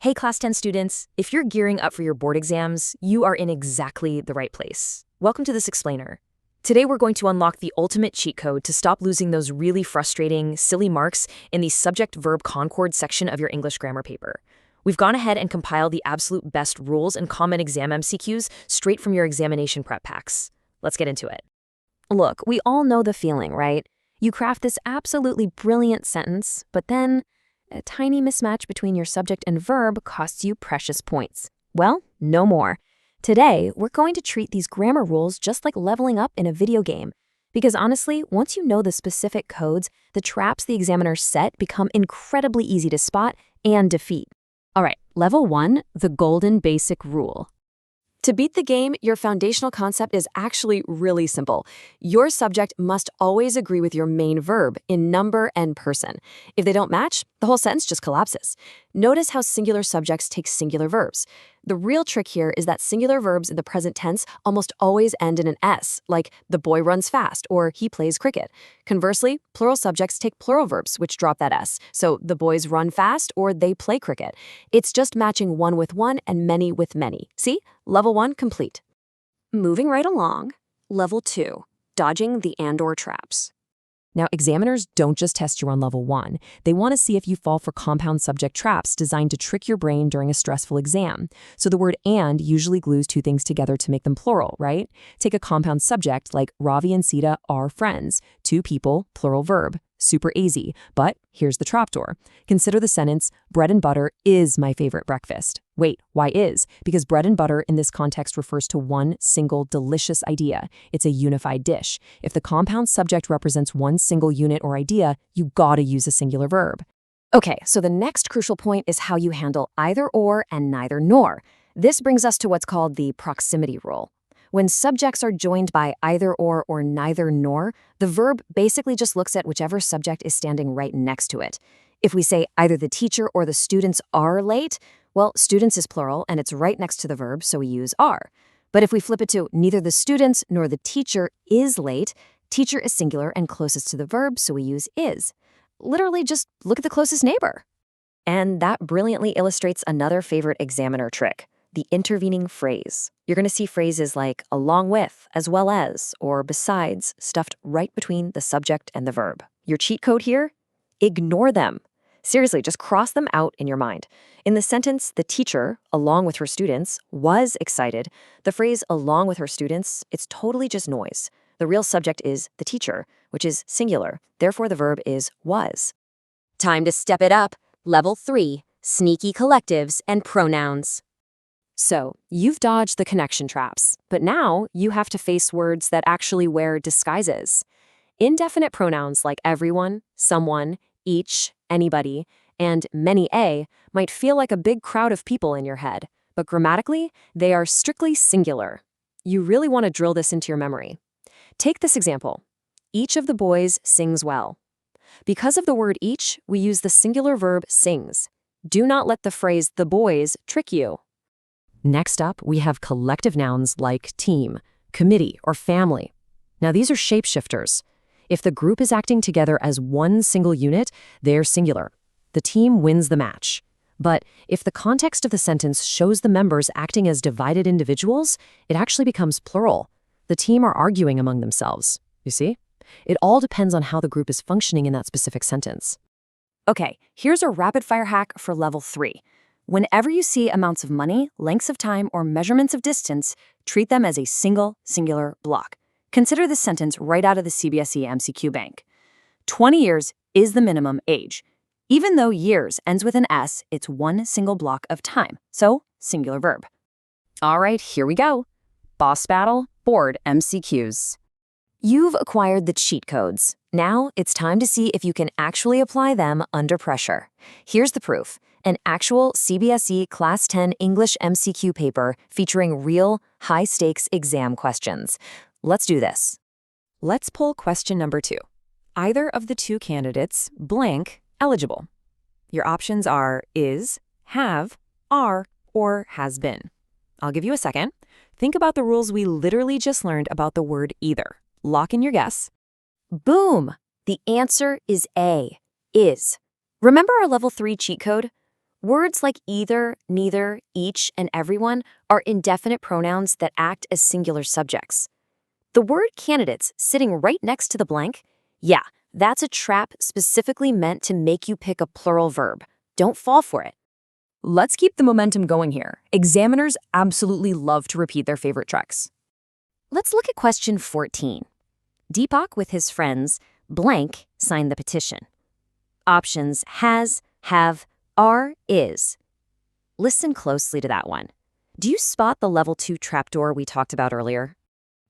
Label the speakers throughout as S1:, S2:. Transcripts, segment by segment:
S1: Hey Class 10 students, if you're gearing up for your board exams, you are in exactly the right place. Welcome to this explainer. Today we're going to unlock the ultimate cheat code to stop losing those really frustrating, silly marks in the subject-verb concord section of your English grammar paper. We've gone ahead and compiled the absolute best rules and common exam MCQs straight from your examination prep packs. Let's get into it. Look, we all know the feeling, right? You craft this absolutely brilliant sentence, but then a tiny mismatch between your subject and verb costs you precious points. Well, no more. Today, we're going to treat these grammar rules just like leveling up in a video game. Because honestly, once you know the specific codes, the traps the examiners set become incredibly easy to spot and defeat. All right, level 1, the golden basic rule. To beat the game, your foundational concept is actually really simple. Your subject must always agree with your main verb in number and person. If they don't match, the whole sentence just collapses. Notice how singular subjects take singular verbs. The real trick here is that singular verbs in the present tense almost always end in an S, like the boy runs fast or he plays cricket. Conversely, plural subjects take plural verbs which drop that S, so the boys run fast or they play cricket. It's just matching one with one and many with many. See? Level 1 complete. Moving right along, level 2, dodging the and/or traps. Now, examiners don't just test you on level 1. They want to see if you fall for compound subject traps designed to trick your brain during a stressful exam. So the word and usually glues two things together to make them plural, right? Take a compound subject like Ravi and Sita are friends. Two people, plural verb. Super easy. But here's the trapdoor. Consider the sentence, bread and butter is my favorite breakfast. Wait, why is? Because bread and butter in this context refers to one single delicious idea. It's a unified dish. If the compound subject represents one single unit or idea, you gotta use a singular verb. Okay, so the next crucial point is how you handle either or and neither nor. This brings us to what's called the proximity rule. When subjects are joined by either or neither nor, the verb basically just looks at whichever subject is standing right next to it. If we say either the teacher or the students are late, well, students is plural and it's right next to the verb, so we use are. But if we flip it to neither the students nor the teacher is late, teacher is singular and closest to the verb, so we use is. Literally just look at the closest neighbor. And that brilliantly illustrates another favorite examiner trick, the intervening phrase. You're going to see phrases like along with, as well as, or besides, stuffed right between the subject and the verb. Your cheat code here? Ignore them. Seriously, just cross them out in your mind. In the sentence, the teacher, along with her students, was excited, the phrase along with her students, it's totally just noise. The real subject is the teacher, which is singular. Therefore, the verb is was. Time to step it up. Level 3, sneaky collectives and pronouns. So, you've dodged the connection traps, but now you have to face words that actually wear disguises. Indefinite pronouns like everyone, someone, each, anybody, and many might feel like a big crowd of people in your head, but grammatically, they are strictly singular. You really want to drill this into your memory. Take this example. Each of the boys sings well. Because of the word each, we use the singular verb sings. Do not let the phrase the boys trick you. Next up, we have collective nouns like team, committee, or family. Now, these are shapeshifters. If the group is acting together as one single unit, they're singular. The team wins the match. But if the context of the sentence shows the members acting as divided individuals, it actually becomes plural. The team are arguing among themselves. You see? It all depends on how the group is functioning in that specific sentence. Okay, here's a rapid-fire hack for level 3. Whenever you see amounts of money, lengths of time, or measurements of distance, treat them as a single, singular block. Consider this sentence right out of the CBSE MCQ bank. 20 years is the minimum age. Even though years ends with an S, it's one single block of time, so singular verb. All right, here we go. Boss battle, board MCQs. You've acquired the cheat codes. Now it's time to see if you can actually apply them under pressure. Here's the proof. An actual CBSE Class 10 English MCQ paper featuring real, high-stakes exam questions. Let's do this. Let's pull question number 2. Either of the two candidates, blank, eligible. Your options are is, have, are, or has been. I'll give you a second. Think about the rules we literally just learned about the word either. Lock in your guess. Boom! The answer is A, is. Remember our level 3 cheat code? Words like either, neither, each, and everyone are indefinite pronouns that act as singular subjects. The word candidates sitting right next to the blank, yeah, that's a trap specifically meant to make you pick a plural verb. Don't fall for it. Let's keep the momentum going here. Examiners absolutely love to repeat their favorite tricks. Let's look at question 14. Deepak with his friends, blank, signed the petition. Options has, have, are, is. Listen closely to that one. Do you spot the level 2 trapdoor we talked about earlier?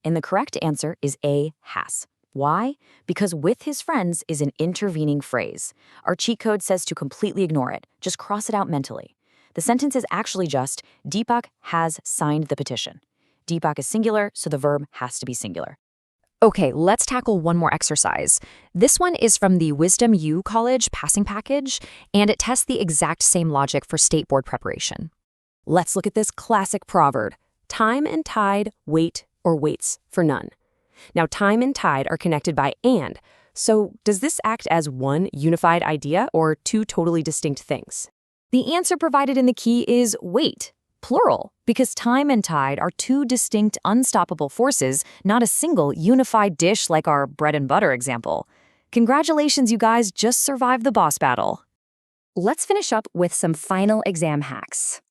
S1: And the correct answer is A, has. Why? Because with his friends is an intervening phrase. Our cheat code says to completely ignore it. Just cross it out mentally. The sentence is actually just, Deepak has signed the petition. Deepak is singular, so the verb has to be singular. Okay, let's tackle one more exercise. This one is from the Wisdom U College passing package, and it tests the exact same logic for state board preparation. Let's look at this classic proverb. Time and tide wait or waits for none. Now, time and tide are connected by and, so does this act as one unified idea or two totally distinct things? The answer provided in the key is wait, plural, because time and tide are two distinct unstoppable forces, not a single unified dish like our bread and butter example. Congratulations, you guys just survived the boss battle. Let's finish up with some final exam hacks.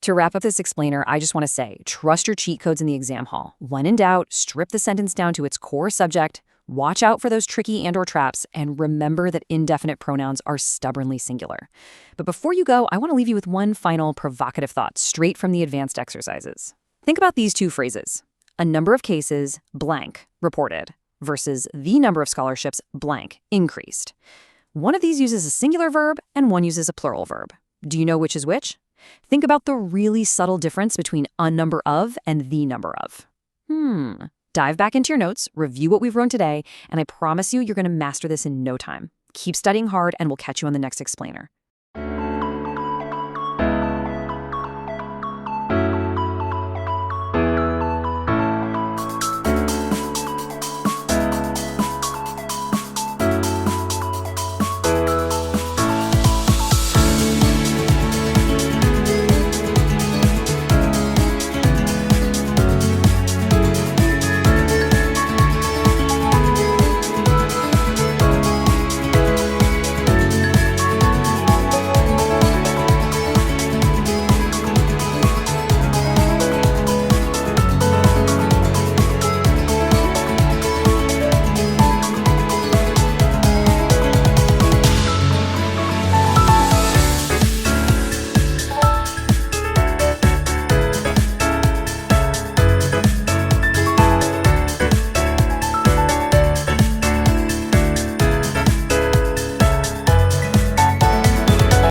S1: To wrap up this explainer, I just want to say, trust your cheat codes in the exam hall. When in doubt, strip the sentence down to its core subject, watch out for those tricky and/or traps, and remember that indefinite pronouns are stubbornly singular. But before you go, I want to leave you with one final provocative thought straight from the advanced exercises. Think about these two phrases. A number of cases, blank, reported, versus the number of scholarships, blank, increased. One of these uses a singular verb, and one uses a plural verb. Do you know which is which? Think about the really subtle difference between a number of and the number of. Dive back into your notes, review what we've learned today, and I promise you're going to master this in no time. Keep studying hard, and we'll catch you on the next explainer.